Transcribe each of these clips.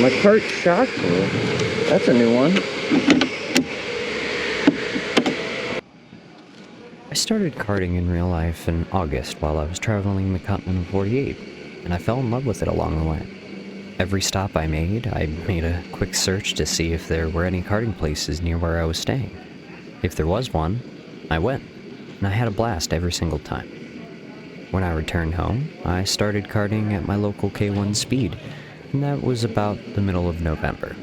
My cart shock wheel. That's a new one. I started karting in real life in August while I was traveling the continent of 48, and I fell in love with it along the way. Every stop I made a quick search to see if there were any karting places near where I was staying. If there was one, I went, and I had a blast every single time. When I returned home, I started karting at my local K1 speed, and that was about the middle of November.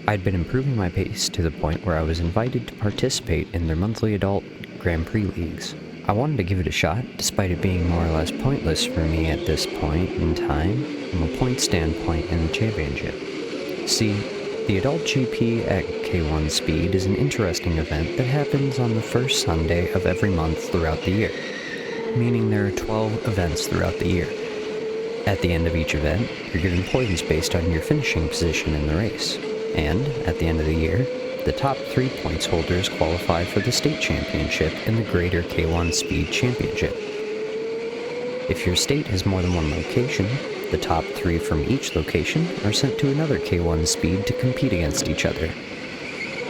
I'd been improving my pace to the point where I was invited to participate in their monthly adult Grand Prix leagues. I wanted to give it a shot, despite it being more or less pointless for me at this point in time, from a point standpoint in the championship. See, the Adult GP at K1 Speed is an interesting event that happens on the first Sunday of every month throughout the year, meaning there are 12 events throughout the year. At the end of each event, you're given points based on your finishing position in the race, and at the end of the year, the top 3 points holders qualify for the state championship in the Greater K1 Speed Championship. If your state has more than one location, the top 3 from each location are sent to another K1 Speed to compete against each other.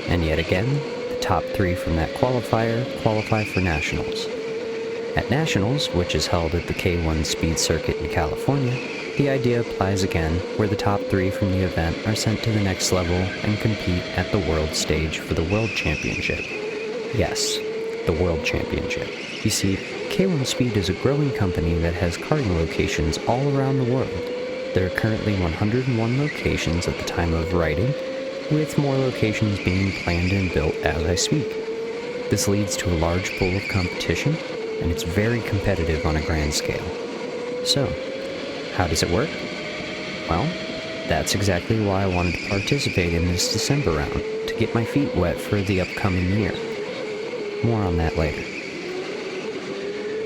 And yet again, the top 3 from that qualifier qualify for Nationals. At Nationals, which is held at the K1 Speed Circuit in California, the idea applies again, where the top 3 from the event are sent to the next level and compete at the world stage for the World Championship. Yes, the World Championship. You see, K1 Speed is a growing company that has karting locations all around the world. There are currently 101 locations at the time of writing, with more locations being planned and built as I speak. This leads to a large pool of competition, and it's very competitive on a grand scale. So, how does it work? Well, that's exactly why I wanted to participate in this December round, to get my feet wet for the upcoming year. More on that later.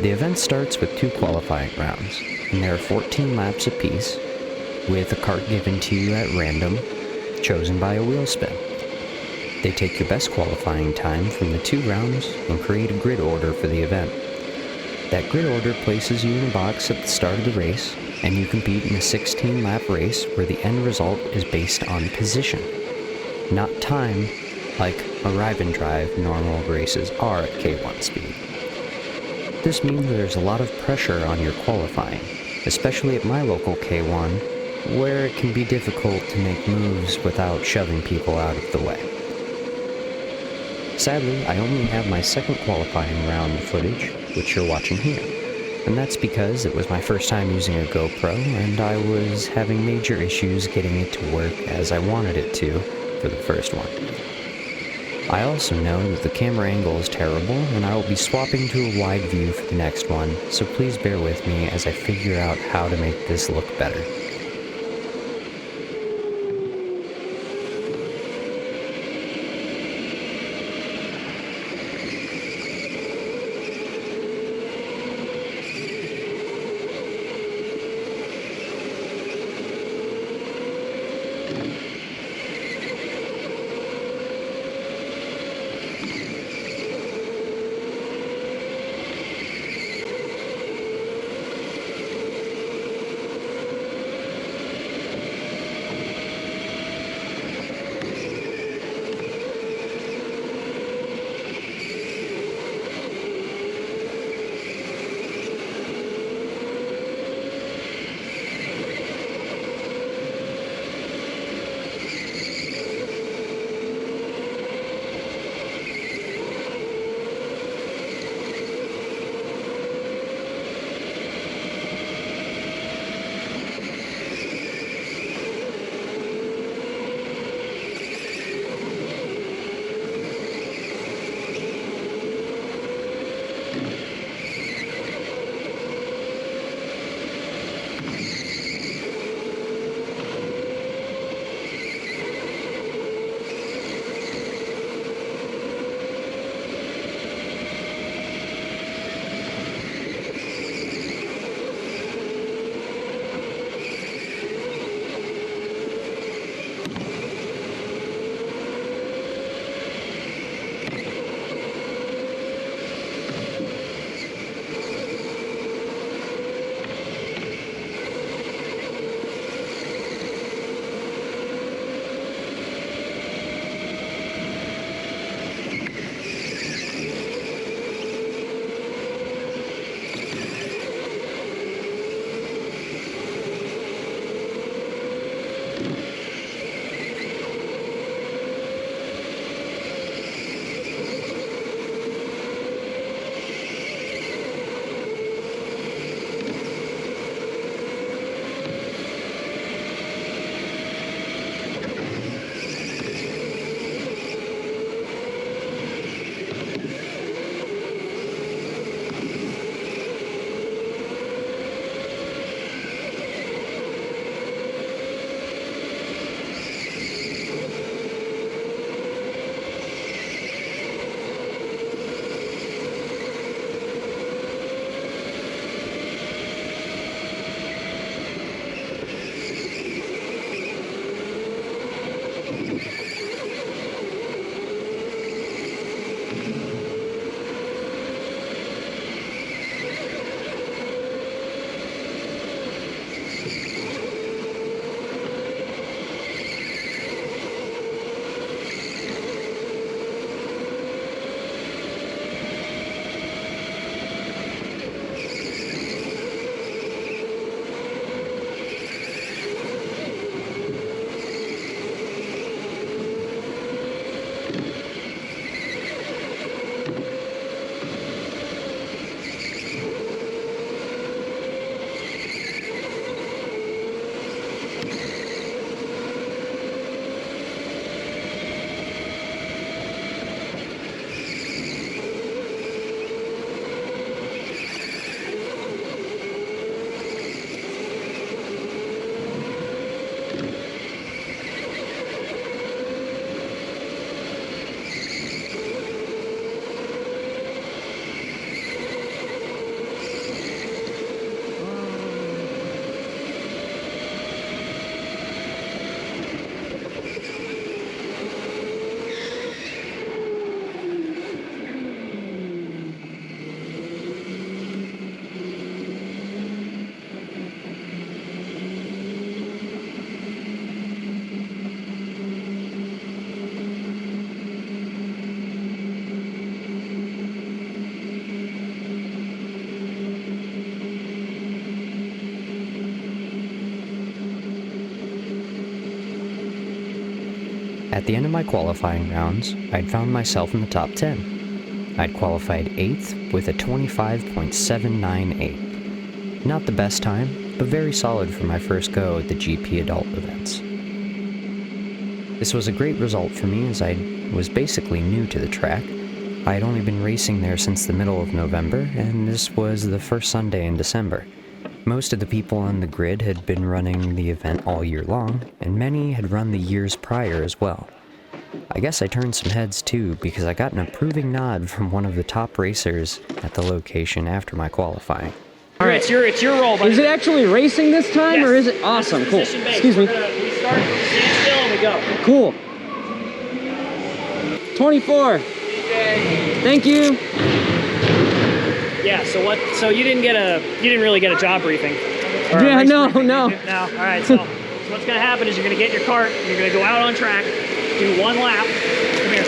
The event starts with 2 qualifying rounds, and there are 14 laps apiece, with a cart given to you at random, chosen by a wheel spin. They take your best qualifying time from the 2 rounds and create a grid order for the event. That grid order places you in a box at the start of the race, and you compete in a 16-lap race where the end result is based on position, not time, like arrive and drive normal races are at K1 Speed. This means there's a lot of pressure on your qualifying, especially at my local K1, where it can be difficult to make moves without shoving people out of the way. Sadly, I only have my second qualifying round footage, which you're watching here, and that's because it was my first time using a GoPro, and I was having major issues getting it to work as I wanted it to for the first one. I also know that the camera angle is terrible, and I will be swapping to a wide view for the next one, so please bear with me as I figure out how to make this look better. At the end of my qualifying rounds, I'd found myself in the top 10. I'd qualified 8th with a 25.798. Not the best time, but very solid for my first go at the GP adult events. This was a great result for me as I was basically new to the track. I had only been racing there since the middle of November, and this was the first Sunday in December. Most of the people on the grid had been running the event all year long, and many had run the years prior as well. I guess I turned some heads too, because I got an approving nod from one of the top racers at the location after my qualifying. All right, it's your roll, buddy. Is it actually racing this time, Yes. or is it awesome? Cool. Excuse me. We start from standstill and we go. Cool. 24. Thank you. Yeah. So what? So you didn't really get a job briefing. Or a Yeah, race no, briefing, no. did you? No. All right. So what's gonna happen is you're gonna get in your cart. You're gonna go out on track, do one lap. Come here.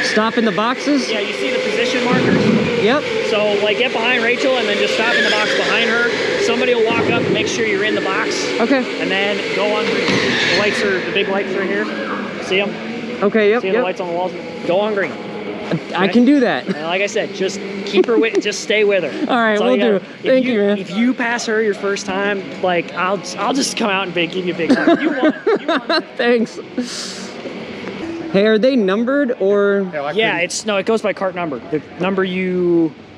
Stop in the boxes? Yeah. You see the position markers? Yep. So like get behind Rachel and then just stop in the box behind her. Somebody will walk up and make sure you're in the box. Okay. And then go on green. The big lights are here. See them? Okay, yep, See the lights on the walls? Go on green. I can do that. And like I said, just keep her with, just stay with her. All right, we'll do. Thank you, man. If you pass her your first time, like I'll just come out and give you a big hug. You won. You won. Thanks. Hey, are they numbered or? Yeah, it goes by cart number. The number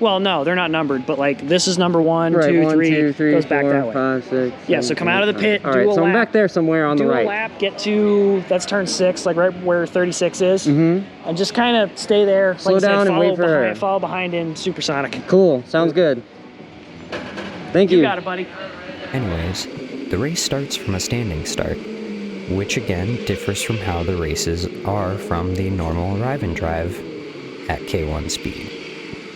well, no, they're not numbered, but like this is number 1, Right, 2, 1, 3, 2, 3, goes back 4, that way. 5, 6. Yeah, so come out of the pit, All do right, a so I'm lap. back there somewhere on the Do right. a lap, get to, that's turn 6, like right where 36 is. Mm-hmm. And just kind of stay there. Slow like I said, down and wait for her. Follow behind in supersonic. Cool, sounds good. Thank you. You got it, buddy. Anyways, the race starts from a standing start, which again differs from how the races are from the normal arrive and drive at K1 speed.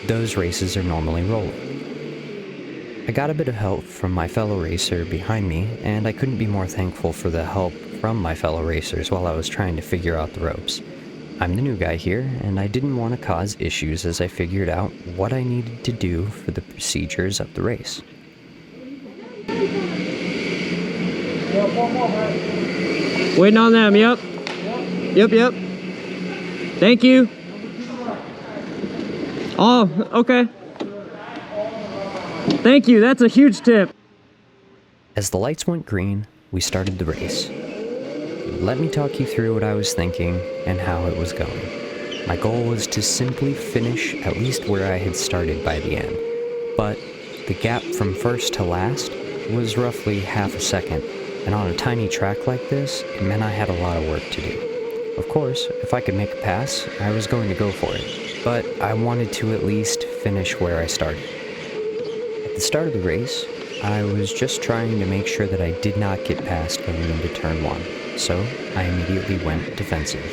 Those races are normally rolling. I got a bit of help from my fellow racer behind me, and I couldn't be more thankful for the help from my fellow racers while I was trying to figure out the ropes. I'm the new guy here, and I didn't want to cause issues as I figured out what I needed to do for the procedures of the race. Waiting on them, yep. Yep. Thank you. Oh, okay. Thank you, that's a huge tip. As the lights went green, we started the race. Let me talk you through what I was thinking and how it was going. My goal was to simply finish at least where I had started by the end, but the gap from first to last was roughly half a second, and on a tiny track like this, it meant I had a lot of work to do. Of course, if I could make a pass, I was going to go for it, but I wanted to at least finish where I started. At the start of the race, I was just trying to make sure that I did not get past going into turn 1, so I immediately went defensive.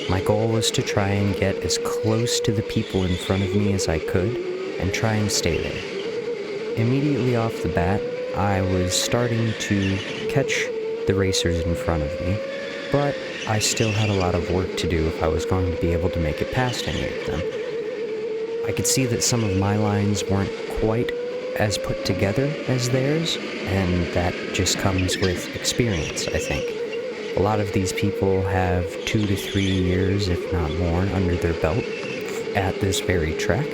My goal was to try and get as close to the people in front of me as I could, and try and stay there. Immediately off the bat, I was starting to catch the racers in front of me, but I still had a lot of work to do if I was going to be able to make it past any of them. I could see that some of my lines weren't quite as put together as theirs, and that just comes with experience, I think. A lot of these people have 2 to 3 years, if not more, under their belt at this very track,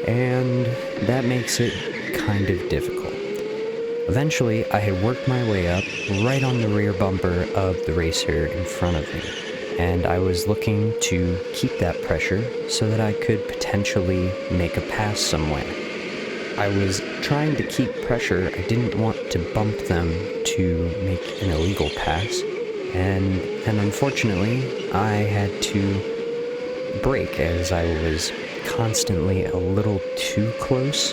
and that makes it kind of difficult. Eventually, I had worked my way up right on the rear bumper of the racer in front of me, and I was looking to keep that pressure so that I could potentially make a pass somewhere. I was trying to keep pressure. I didn't want to bump them to make an illegal pass, and unfortunately, I had to brake as I was constantly a little too close.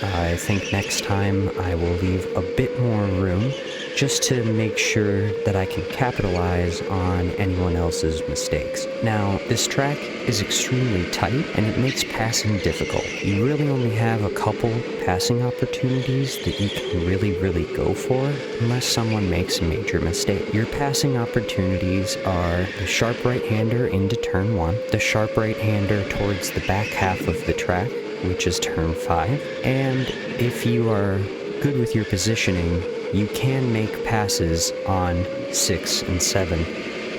I think next time I will leave a bit more room just to make sure that I can capitalize on anyone else's mistakes. Now, this track is extremely tight and it makes passing difficult. You really only have a couple passing opportunities that you can really go for unless someone makes a major mistake. Your passing opportunities are the sharp right-hander into turn 1, the sharp right-hander towards the back half of the track, which is turn 5, and if you are good with your positioning, you can make passes on 6 and 7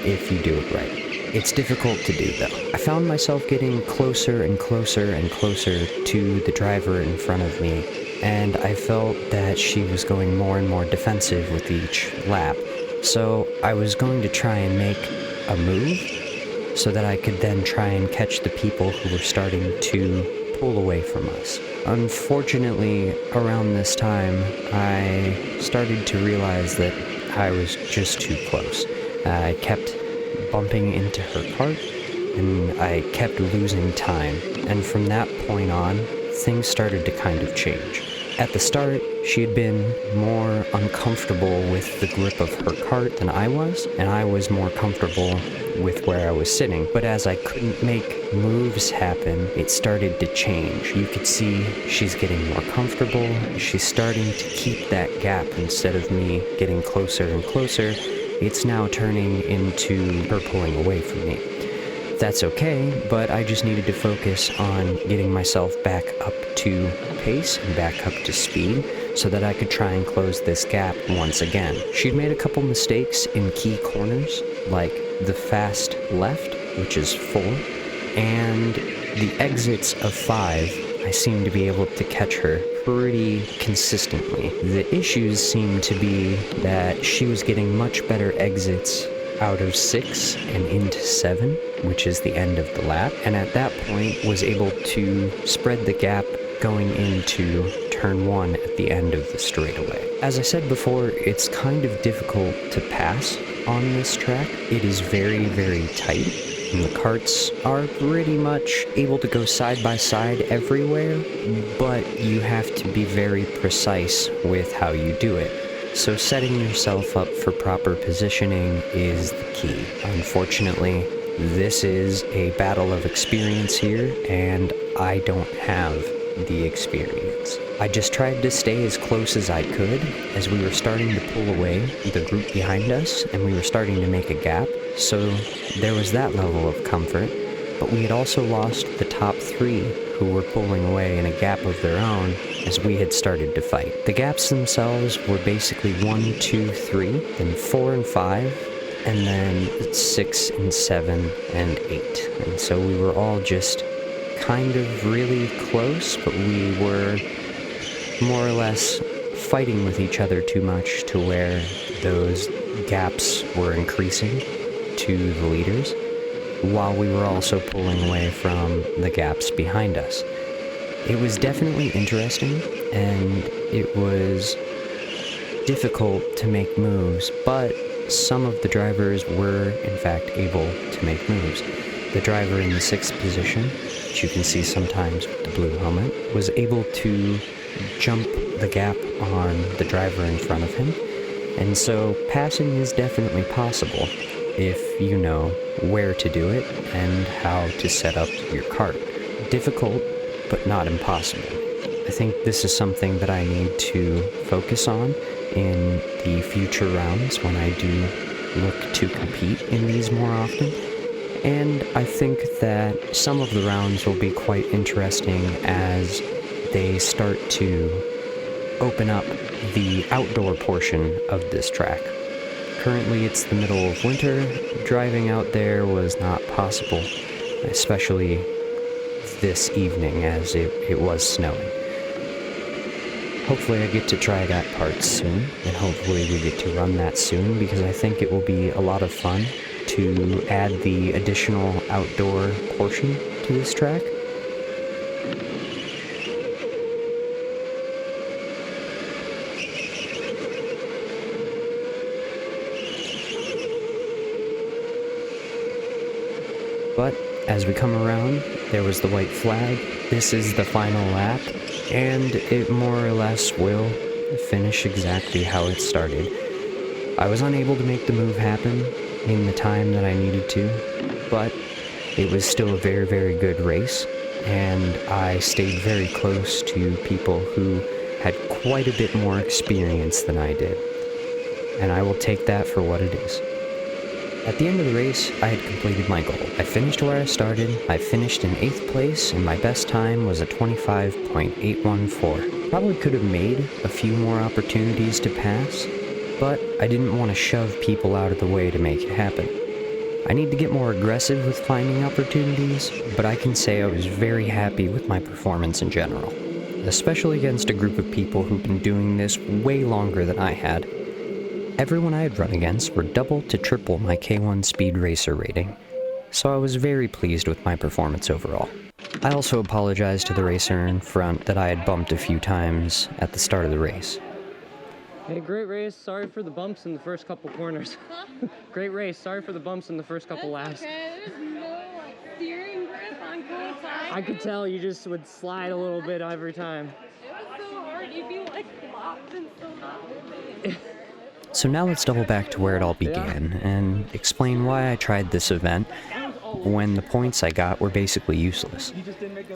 if you do it right. It's difficult to do though. I found myself getting closer and closer and closer to the driver in front of me, and I felt that she was going more and more defensive with each lap. So I was going to try and make a move so that I could then try and catch the people who were starting to pull away from us. Unfortunately, around this time, I started to realize that I was just too close. I kept bumping into her cart, and I kept losing time. And from that point on, things started to kind of change. At the start, she had been more uncomfortable with the grip of her cart than I was, and I was more comfortable with where I was sitting. But as I couldn't make moves happen, it started to change. You could see she's getting more comfortable. She's starting to keep that gap instead of me getting closer and closer. It's now turning into her pulling away from me. That's okay, but I just needed to focus on getting myself back up to pace and back up to speed so that I could try and close this gap once again. She'd made a couple mistakes in key corners, like the fast left, which is 4, and the exits of 5. I seemed to be able to catch her pretty consistently. The issues seemed to be that she was getting much better exits out of 6 and into 7, which is the end of the lap, and at that point was able to spread the gap going into turn 1 at the end of the straightaway. As I said before, it's kind of difficult to pass on this track. It is very tight, and the carts are pretty much able to go side by side everywhere, but you have to be very precise with how you do it. So setting yourself up for proper positioning is the key. Unfortunately, this is a battle of experience here, and I don't have the experience. I just tried to stay as close as I could as we were starting to pull away the group behind us, and we were starting to make a gap, so there was that level of comfort, but we had also lost the top 3 who were pulling away in a gap of their own, as we had started to fight. The gaps themselves were basically 1, 2, 3, then 4 and 5, and then 6 and 7 and 8. And so we were all just kind of really close, but we were more or less fighting with each other too much to where those gaps were increasing to the leaders, while we were also pulling away from the gaps behind us. It was definitely interesting, and it was difficult to make moves, but some of the drivers were, in fact, able to make moves. The driver in the 6th position, which you can see sometimes with the blue helmet, was able to jump the gap on the driver in front of him, and so passing is definitely possible if you know where to do it and how to set up your kart. Difficult, but not impossible. I think this is something that I need to focus on in the future rounds when I do look to compete in these more often. And I think that some of the rounds will be quite interesting as they start to open up the outdoor portion of this track. Currently it's the middle of winter. Driving out there was not possible, especially this evening as it was snowing. Hopefully I get to try that part soon, and hopefully we get to run that soon, because I think it will be a lot of fun to add the additional outdoor portion to this track. But as we come around, there was the white flag. This is the final lap, and it more or less will finish exactly how it started. I was unable to make the move happen in the time that I needed to, but it was still a very, very good race, and I stayed very close to people who had quite a bit more experience than I did, and I will take that for what it is. At the end of the race, I had completed my goal. I finished where I started. I finished in 8th place, and my best time was a 25.814. Probably could have made a few more opportunities to pass, but I didn't want to shove people out of the way to make it happen. I need to get more aggressive with finding opportunities, but I can say I was very happy with my performance in general, especially against a group of people who've been doing this way longer than I had. Everyone I had run against were double to triple my K1 Speed Racer rating, so I was very pleased with my performance overall. I also apologized to the racer in front that I had bumped a few times at the start of the race. Hey, great race. Sorry for the bumps in the first couple corners. Huh? Great race. Sorry for the bumps in the first couple laps. Okay, there's no steering grip on qualifiers. I could tell you just would slide a little bit every time. It was so hard. You'd be like locked and still not moving. So now let's double back to where it all began and explain why I tried this event when the points I got were basically useless.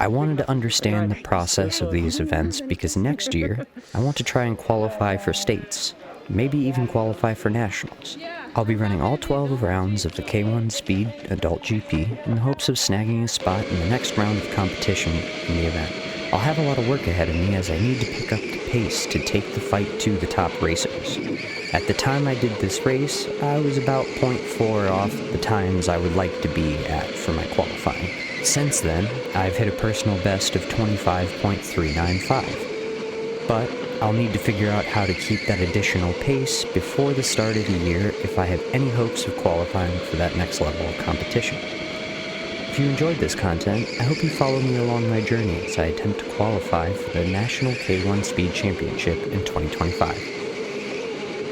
I wanted to understand the process of these events because next year I want to try and qualify for states, maybe even qualify for nationals. I'll be running all 12 rounds of the K1 Speed Adult GP in the hopes of snagging a spot in the next round of competition in the event. I'll have a lot of work ahead of me as I need to pick up the pace to take the fight to the top racers. At the time I did this race, I was about 0.4 off the times I would like to be at for my qualifying. Since then, I've hit a personal best of 25.395. But I'll need to figure out how to keep that additional pace before the start of the year if I have any hopes of qualifying for that next level of competition. If you enjoyed this content, I hope you follow me along my journey as I attempt to qualify for the National K1 Speed Championship in 2025.